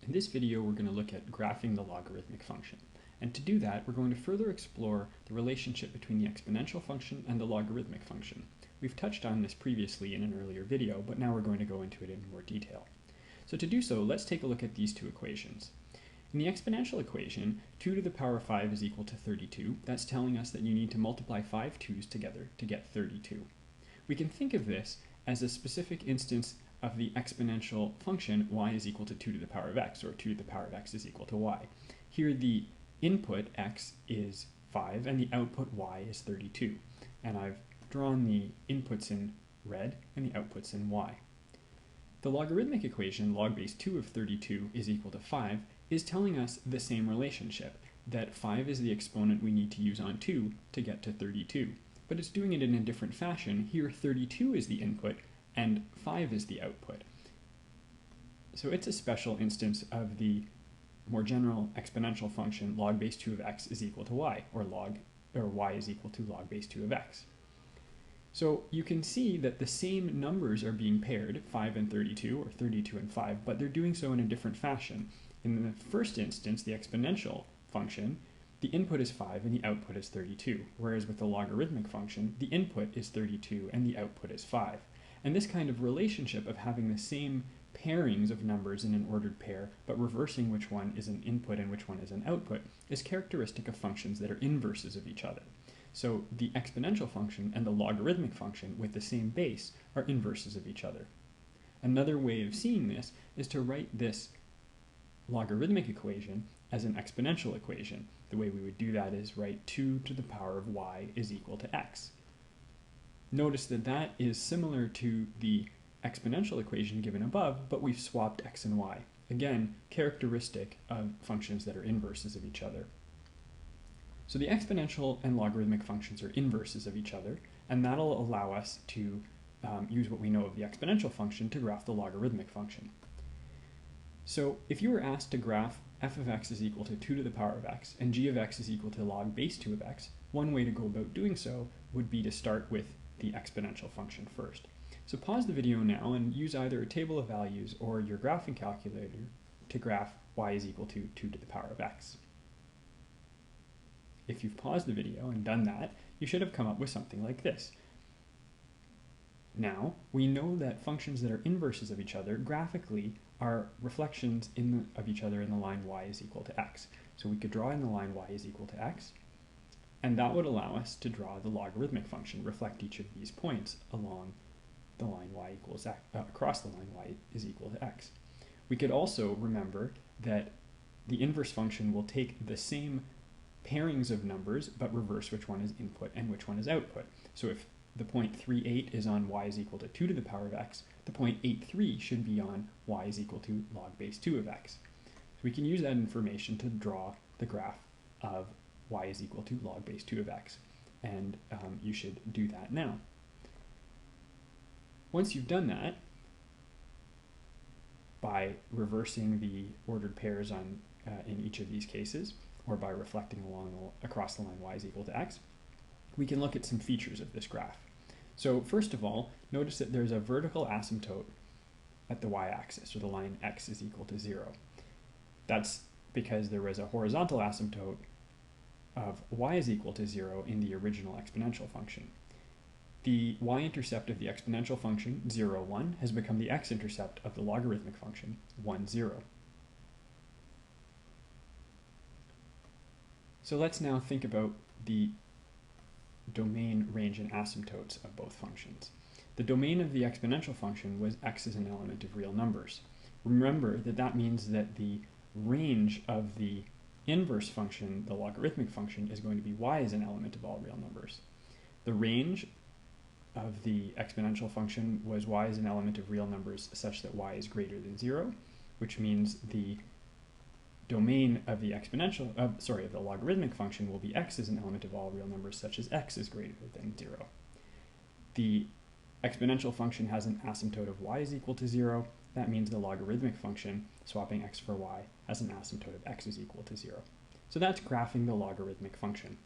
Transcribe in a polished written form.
In this video, we're going to look at graphing the logarithmic function. And to do that, we're going to further explore the relationship between the exponential function and the logarithmic function. We've touched on this previously in an earlier video, but now we're going to go into it in more detail. So to do so, let's take a look at these two equations. In the exponential equation, 2 to the power of 5 is equal to 32. That's telling us that you need to multiply 5 2's together to get 32. We can think of this as a specific instance of the exponential function y is equal to 2 to the power of x, or 2 to the power of x is equal to y. Here the input x is 5 and the output y is 32. And I've drawn the inputs in red and the outputs in y. The logarithmic equation, log base 2 of 32 is equal to 5, is telling us the same relationship, that 5 is the exponent we need to use on 2 to get to 32. But it's doing it in a different fashion. Here 32 is the input and 5 is the output. So it's a special instance of the more general exponential function log base 2 of x is equal to y, or y is equal to log base 2 of x. So you can see that the same numbers are being paired, 5 and 32, or 32 and 5, but they're doing so in a different fashion. In the first instance, the exponential function, the input is 5 and the output is 32, whereas with the logarithmic function, the input is 32 and the output is 5. And this kind of relationship of having the same pairings of numbers in an ordered pair, but reversing which one is an input and which one is an output, is characteristic of functions that are inverses of each other. So the exponential function and the logarithmic function with the same base are inverses of each other. Another way of seeing this is to write this logarithmic equation as an exponential equation. The way we would do that is write 2 to the power of y is equal to x. Notice that that is similar to the exponential equation given above, but we've swapped x and y. Again, characteristic of functions that are inverses of each other. So the exponential and logarithmic functions are inverses of each other, and that'll allow us to use what we know of the exponential function to graph the logarithmic function. So if you were asked to graph f of x is equal to 2 to the power of x and g of x is equal to log base 2 of x, one way to go about doing so would be to start with the exponential function first. So pause the video now and use either a table of values or your graphing calculator to graph y is equal to 2 to the power of x. If you've paused the video and done that, you should have come up with something like this. Now, we know that functions that are inverses of each other graphically are reflections of each other in the line y is equal to x. So we could draw in the line y is equal to x, and that would allow us to draw the logarithmic function, reflect each of these points along the line y equals x, across the line y is equal to x. We could also remember that the inverse function will take the same pairings of numbers, but reverse which one is input and which one is output. So if the point 38 is on y is equal to 2 to the power of x, the point 83 should be on y is equal to log base 2 of x. So we can use that information to draw the graph of y is equal to log base 2 of x. And you should do that now. Once you've done that, by reversing the ordered pairs in each of these cases, or by reflecting across the line y is equal to x, we can look at some features of this graph. So first of all, notice that there's a vertical asymptote at the y-axis, or the line x is equal to 0. That's because there was a horizontal asymptote of y is equal to 0 in the original exponential function. The y-intercept of the exponential function, 0, 1, has become the x-intercept of the logarithmic function, 1, 0. So let's now think about the domain, range, and asymptotes of both functions. The domain of the exponential function was x is an element of real numbers. Remember that that means that the range of the inverse function, the logarithmic function, is going to be y is an element of all real numbers. The range of the exponential function was y is an element of real numbers such that y is greater than 0, which means the domain of the of the logarithmic function will be x is an element of all real numbers such as x is greater than 0. The exponential function has an asymptote of y is equal to 0. That means the logarithmic function, swapping x for y, has an asymptote of x is equal to 0. So that's graphing the logarithmic function.